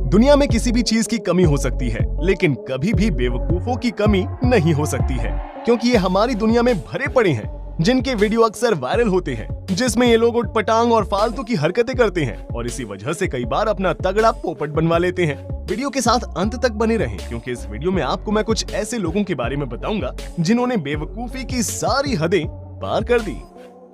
दुनिया में किसी भी चीज की कमी हो सकती है, लेकिन कभी भी बेवकूफों की कमी नहीं हो सकती है, क्योंकि ये हमारी दुनिया में भरे पड़े हैं, जिनके वीडियो अक्सर वायरल होते हैं, जिसमें ये लोग उटपटांग और फालतू की हरकतें करते हैं और इसी वजह से कई बार अपना तगड़ा पोपट बनवा लेते हैं। वीडियो के साथ अंत तक बने रहें, क्योंकि इस वीडियो में आपको मैं कुछ ऐसे लोगों के बारे में बताऊंगा जिन्होंने बेवकूफी की सारी हदें पार कर दी।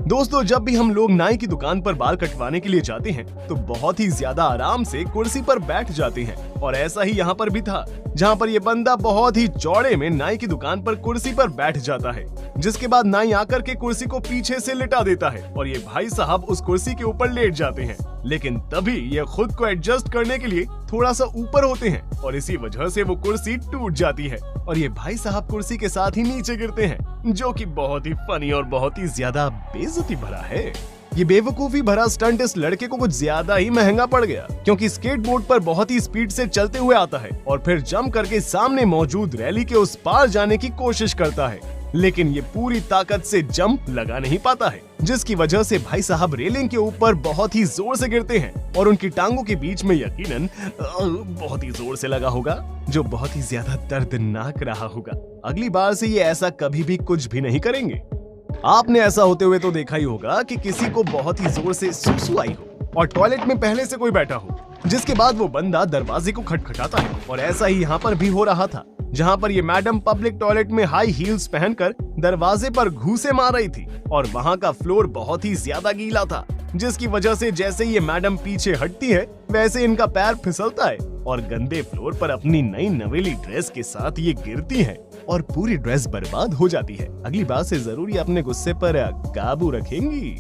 दोस्तों, जब भी हम लोग नाई की दुकान पर बाल कटवाने के लिए जाते हैं तो बहुत ही ज्यादा आराम से कुर्सी पर बैठ जाते हैं, और ऐसा ही यहाँ पर भी था, जहाँ पर ये बंदा बहुत ही चौड़े में नाई की दुकान पर कुर्सी पर बैठ जाता है, जिसके बाद नाई आकर के कुर्सी को पीछे से लिटा देता है और ये भाई साहब उस कुर्सी के ऊपर लेट जाते हैं। लेकिन तभी ये खुद को एडजस्ट करने के लिए थोड़ा सा ऊपर होते हैं और इसी वजह से वो कुर्सी टूट जाती है और ये भाई साहब कुर्सी के साथ ही नीचे गिरते हैं, जो कि बहुत ही फनी और बहुत ही ज्यादा बेइज्जती भरा है। ये बेवकूफी भरा स्टंट इस लड़के को कुछ ज्यादा ही महंगा पड़ गया, क्योंकि स्केटबोर्ड पर बहुत ही स्पीड से चलते हुए आता है और फिर जंप करके सामने मौजूद रैली के उस पार जाने की कोशिश करता है, लेकिन ये पूरी ताकत से जंप लगा नहीं पाता है, जिसकी वजह से भाई साहब रेलिंग के ऊपर बहुत ही जोर से गिरते हैं और उनकी टांगों के बीच में यकीनन बहुत ही जोर से लगा होगा, जो बहुत ही ज्यादा दर्दनाक रहा होगा। अगली बार से ये ऐसा कभी भी कुछ भी नहीं करेंगे। आपने ऐसा होते हुए तो देखा ही होगा कि किसी को बहुत ही जोर से सुसु आई हो और टॉयलेट में पहले से कोई बैठा हो, जिसके बाद वो बंदा दरवाजे को खटखटाता है, और ऐसा ही यहाँ पर भी हो रहा था, जहाँ पर ये मैडम पब्लिक टॉयलेट में हाई हील्स पहनकर दरवाजे पर घूंसे मार रही थी और वहाँ का फ्लोर बहुत ही ज्यादा गीला था, जिसकी वजह से जैसे ये मैडम पीछे हटती है वैसे इनका पैर फिसलता है और गंदे फ्लोर पर अपनी नई नवेली ड्रेस के साथ ये गिरती है और पूरी ड्रेस बर्बाद हो जाती है। अगली बार से जरूर ये अपने गुस्से पर काबू रखेंगी।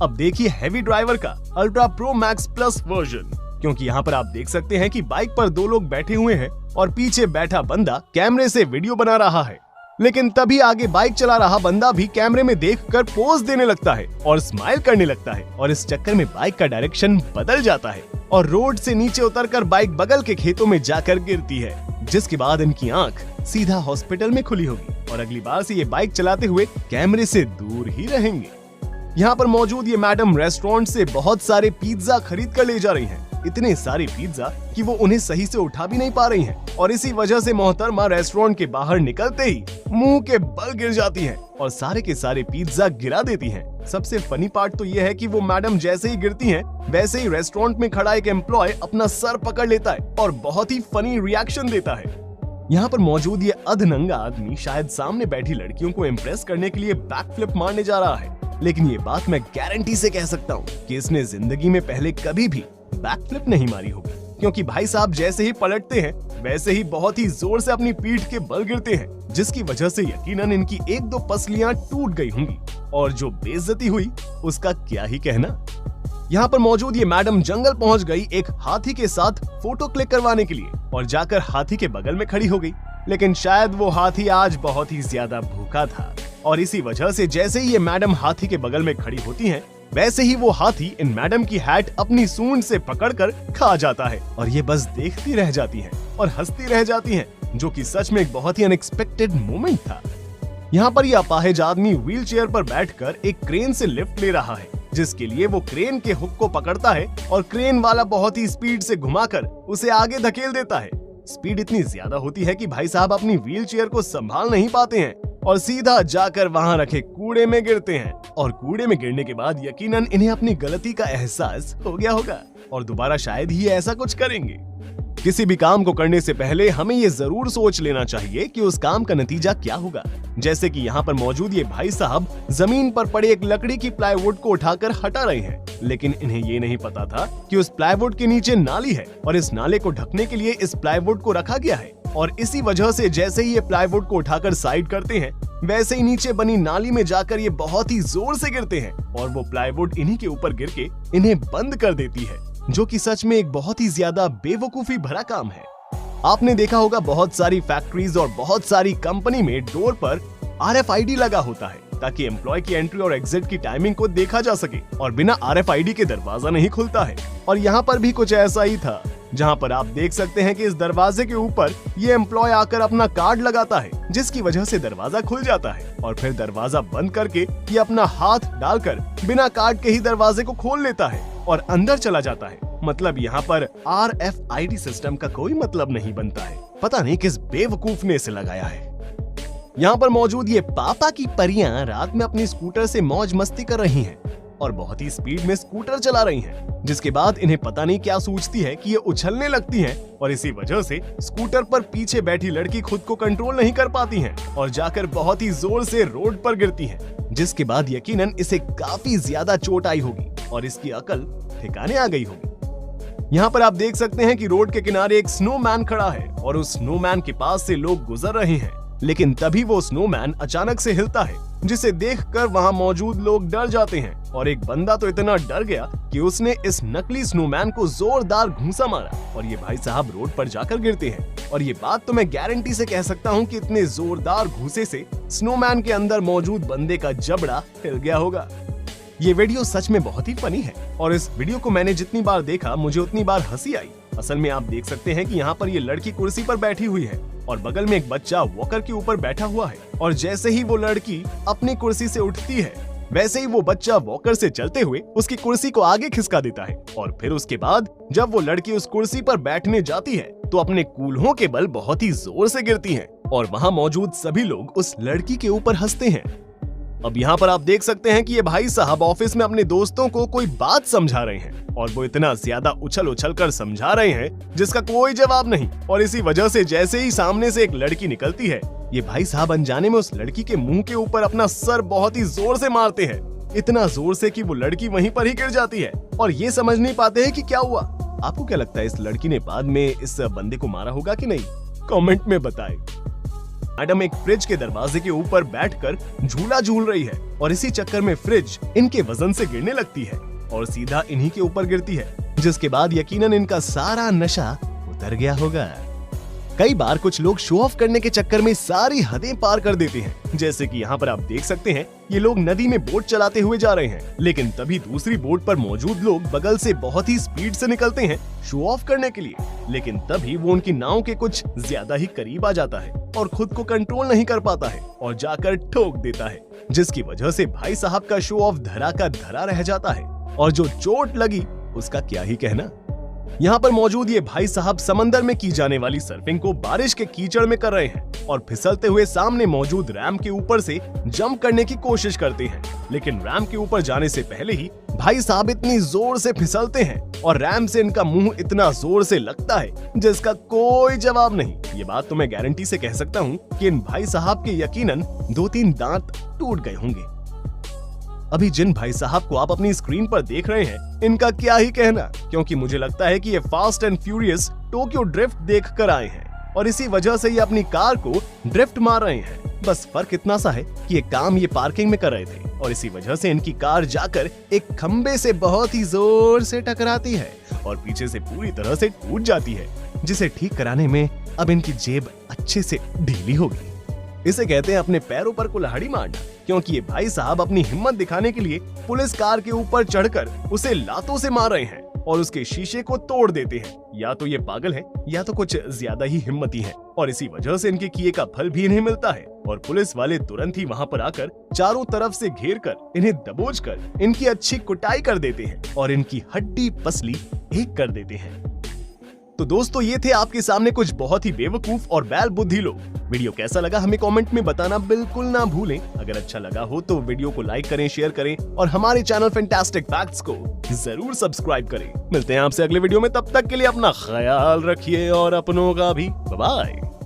अब देखिए हैवी ड्राइवर का ultra pro max plus version, क्योंकि यहाँ पर आप देख सकते हैं कि बाइक पर दो लोग बैठे हुए हैं और पीछे बैठा बंदा कैमरे से वीडियो बना रहा है, लेकिन तभी आगे बाइक चला रहा बंदा भी कैमरे में देखकर पोज देने लगता है और स्माइल करने लगता है, और इस चक्कर में बाइक का डायरेक्शन बदल जाता है और रोड से नीचे उतरकर बाइक बगल के खेतों में जाकर गिरती है, जिसके बाद इनकी आंख सीधा हॉस्पिटल में खुली होगी और अगली बार से ये बाइक चलाते हुए कैमरे से दूर ही रहेंगे। यहाँ पर मौजूद ये मैडम रेस्टोरेंट से बहुत सारे पिज्जा खरीद कर ले जा रही हैं, इतने सारे पिज्जा कि वो उन्हें सही से उठा भी नहीं पा रही हैं, और इसी वजह से मोहतरमा रेस्टोरेंट के बाहर निकलते ही मुंह के बल गिर जाती हैं और सारे के सारे पिज्जा गिरा देती हैं। सबसे फनी पार्ट तो ये है कि वो मैडम जैसे ही गिरती हैं, वैसे ही रेस्टोरेंट में खड़ा एक एम्प्लॉय अपना सर पकड़ लेता है और बहुत ही फनी रिएक्शन देता है। यहाँ पर मौजूद ये अधनंगा आदमी शायद सामने बैठी लड़कियों को इम्प्रेस करने के लिए बैक फ्लिप मारने जा रहा है, लेकिन ये बात मैं गारंटी से कह सकता हूँ कि इसने जिंदगी में पहले कभी भी बैक फ्लिप नहीं मारी होगी, क्योंकि भाई साहब जैसे ही पलटते हैं वैसे ही बहुत ही जोर से अपनी पीठ के बल गिरते हैं, जिसकी वजह से यकीनन इनकी एक दो पसलियां टूट गई होंगी, और जो बेइज्जती हुई उसका क्या ही कहना। यहाँ पर मौजूद ये मैडम जंगल पहुँच गई एक हाथी के साथ फोटो क्लिक करवाने के लिए और जाकर हाथी के बगल में खड़ी हो गई, लेकिन शायद वो हाथी आज बहुत ही ज्यादा भूखा था और इसी वजह से जैसे ही ये मैडम हाथी के बगल में खड़ी होती हैं, वैसे ही वो हाथी इन मैडम की हैट अपनी सूंड से पकड़कर खा जाता है और ये बस देखती रह जाती हैं और हंसती रह जाती हैं, जो कि सच में एक बहुत ही अनएक्सपेक्टेड मोमेंट था। यहाँ पर ये अपाहिज आदमी व्हील चेयर पर बैठकर एक क्रेन से लिफ्ट ले रहा है, जिसके लिए वो क्रेन के हुक को पकड़ता है और क्रेन वाला बहुत ही स्पीड से घुमाकर उसे आगे धकेल देता है। स्पीड इतनी ज्यादा होती है कि भाई साहब अपनी व्हील चेयर को संभाल नहीं पाते हैं और सीधा जाकर वहां रखे कूड़े में गिरते हैं, और कूड़े में गिरने के बाद यकीनन इन्हें अपनी गलती का एहसास हो गया होगा और दोबारा शायद ही ऐसा कुछ करेंगे। किसी भी काम को करने से पहले हमें ये जरूर सोच लेना चाहिए कि उस काम का नतीजा क्या होगा। जैसे कि यहाँ पर मौजूद ये भाई साहब जमीन पर पड़े एक लकड़ी की प्लाईवुड को उठाकर हटा रहे हैं, लेकिन इन्हें ये नहीं पता था कि उस प्लाईवुड के नीचे नाली है और इस नाले को ढकने के लिए इस प्लाईवुड को रखा गया है, और इसी वजह से जैसे ही ये प्लाईवुड को उठाकर साइड करते हैं, वैसे ही नीचे बनी नाली में जाकर ये बहुत ही जोर से गिरते हैं और वो प्लाईवुड इन्हीं के ऊपर गिर के इन्हें बंद कर देती है, जो कि सच में एक बहुत ही ज्यादा बेवकूफी भरा काम है। आपने देखा होगा बहुत सारी फैक्ट्रीज और बहुत सारी कंपनी में डोर पर RFID लगा होता है, ताकि एम्प्लॉय की एंट्री और एग्जिट की टाइमिंग को देखा जा सके, और बिना RFID के दरवाजा नहीं खुलता है। और यहाँ पर भी कुछ ऐसा ही था। जहां पर आप देख सकते हैं कि इस दरवाजे के ऊपर ये एम्प्लॉय आकर अपना कार्ड लगाता है, जिसकी वजह से दरवाजा खुल जाता है और फिर दरवाजा बंद करके ये अपना हाथ डालकर बिना कार्ड के ही दरवाजे को खोल लेता है और अंदर चला जाता है। मतलब यहाँ पर RFID सिस्टम का कोई मतलब नहीं बनता है। पता नहीं किस बेवकूफ ने इसे लगाया है। यहाँ पर मौजूद ये पापा की परियां रात में अपनी स्कूटर से मौज मस्ती कर रही हैं और बहुत ही स्पीड में स्कूटर चला रही हैं, जिसके बाद इन्हें पता नहीं क्या सूझती है कि ये उछलने लगती हैं और इसी वजह से स्कूटर पर पीछे बैठी लड़की खुद को कंट्रोल नहीं कर पाती हैं और जाकर बहुत ही जोर से रोड पर गिरती हैं, जिसके बाद यकीनन इसे काफी ज्यादा चोट आई होगी और इसकी अकल ठिकाने आ गई होगी। यहाँ पर आप देख सकते हैं कि रोड के किनारे एक स्नोमैन खड़ा है और उस स्नोमैन के पास से लोग गुजर रहे हैं, लेकिन तभी वो स्नोमैन अचानक से हिलता है, जिसे देखकर वहाँ मौजूद लोग डर जाते हैं और एक बंदा तो इतना डर गया कि उसने इस नकली स्नोमैन को जोरदार घूंसा मारा और ये भाई साहब रोड पर जाकर गिरते हैं। और ये बात तो मैं गारंटी से कह सकता हूँ कि इतने जोरदार घूंसे से स्नोमैन के अंदर मौजूद बंदे का जबड़ा हिल गया होगा। ये वीडियो सच में बहुत ही फनी है और इस वीडियो को मैंने जितनी बार देखा मुझे उतनी बार हंसी आई। असल में आप देख सकते हैं कि यहाँ पर ये लड़की कुर्सी पर बैठी हुई है और बगल में एक बच्चा वॉकर के ऊपर बैठा हुआ है और जैसे ही वो लड़की अपनी कुर्सी से उठती है वैसे ही वो बच्चा वॉकर से चलते हुए उसकी कुर्सी को आगे खिसका देता है और फिर उसके बाद जब वो लड़की उस कुर्सी पर बैठने जाती है तो अपने कूल्हों के बल बहुत ही जोर से गिरती है और वहाँ मौजूद सभी लोग उस लड़की के ऊपर हंसते हैं। अब यहाँ पर आप देख सकते हैं कि ये भाई साहब ऑफिस में अपने दोस्तों को कोई बात समझा रहे हैं और वो इतना ज्यादा उछल उछल कर समझा रहे हैं जिसका कोई जवाब नहीं और इसी वजह से जैसे ही सामने से एक लड़की निकलती है ये भाई साहब अनजाने में उस लड़की के मुंह के ऊपर अपना सर बहुत ही जोर से मारते हैं, इतना जोर से कि वो लड़की वहीं पर ही गिर जाती है और ये समझ नहीं पाते हैं कि क्या हुआ। आपको क्या लगता है इस लड़की ने बाद में इस बंदे को मारा होगा कि नहीं? कमेंट में बताएं। मैडम एक फ्रिज के दरवाजे के ऊपर बैठकर झूला झूल रही है और इसी चक्कर में फ्रिज इनके वजन से गिरने लगती है और सीधा इन्हीं के ऊपर गिरती है, जिसके बाद यकीनन इनका सारा नशा उतर गया होगा। कई बार कुछ लोग शो ऑफ करने के चक्कर में सारी हदें पार कर देते हैं, जैसे कि यहाँ पर आप देख सकते हैं ये लोग नदी में बोट चलाते हुए जा रहे हैं, लेकिन तभी दूसरी बोट पर मौजूद लोग बगल से बहुत ही स्पीड से निकलते हैं शो ऑफ करने के लिए, लेकिन तभी वो उनकी नाव के कुछ ज्यादा ही करीब आ जाता है और खुद को कंट्रोल नहीं कर पाता है और जाकर ठोक देता है, जिसकी वजह से भाई साहब का शो ऑफ धरा का धरा रह जाता है और जो चोट लगी उसका क्या ही कहना। यहाँ पर मौजूद ये भाई साहब समंदर में की जाने वाली सर्फिंग को बारिश के कीचड़ में कर रहे हैं और फिसलते हुए सामने मौजूद रैंप के ऊपर से जंप करने की कोशिश करते हैं, लेकिन रैंप के ऊपर जाने से पहले ही भाई साहब इतनी जोर से फिसलते हैं और रैंप से इनका मुंह इतना जोर से लगता है जिसका कोई जवाब नहीं। ये बात तो मैं गारंटी से कह सकता हूँ कि इन भाई साहब के यकीनन 2-3 दांत टूट गए होंगे। अभी जिन भाई साहब को आप अपनी स्क्रीन पर देख रहे हैं इनका क्या ही कहना, क्योंकि मुझे लगता है कि ये fast and furious Tokyo drift देख कर आए हैं और इसी वजह से ये अपनी कार को ड्रिफ्ट मार रहे हैं। बस फर्क इतना सा है कि ये काम ये पार्किंग में कर रहे थे और इसी वजह से इनकी कार जाकर एक खंबे से बहुत ही जोर से टकराती है और पीछे से पूरी तरह से टूट जाती है, जिसे ठीक कराने में अब इनकी जेब अच्छे से ढीली होगी। इसे कहते हैं अपने पैरों पर कुल्हाड़ी मारना, क्योंकि ये भाई साहब अपनी हिम्मत दिखाने के लिए पुलिस कार के ऊपर चढ़कर उसे लातों से मार रहे हैं और उसके शीशे को तोड़ देते हैं। या तो ये पागल है या तो कुछ ज्यादा ही हिम्मती हैं और इसी वजह से इनके किए का फल भी इन्हें मिलता है और पुलिस वाले तुरंत ही वहाँ पर आकर चारों तरफ से घेर कर इन्हें दबोच कर इनकी अच्छी कुटाई कर देते हैं और इनकी हड्डी पसली एक कर देते हैं। तो दोस्तों ये थे आपके सामने कुछ बहुत ही बेवकूफ और बैल बुद्धि लोग। वीडियो कैसा लगा हमें कमेंट में बताना बिल्कुल ना भूलें। अगर अच्छा लगा हो तो वीडियो को लाइक करें, शेयर करें और हमारे चैनल फैंटास्टिक फैक्ट्स को जरूर सब्सक्राइब करें। मिलते हैं आपसे अगले वीडियो में, तब तक के लिए अपना ख्याल रखिए और अपनों का भी। Bye bye.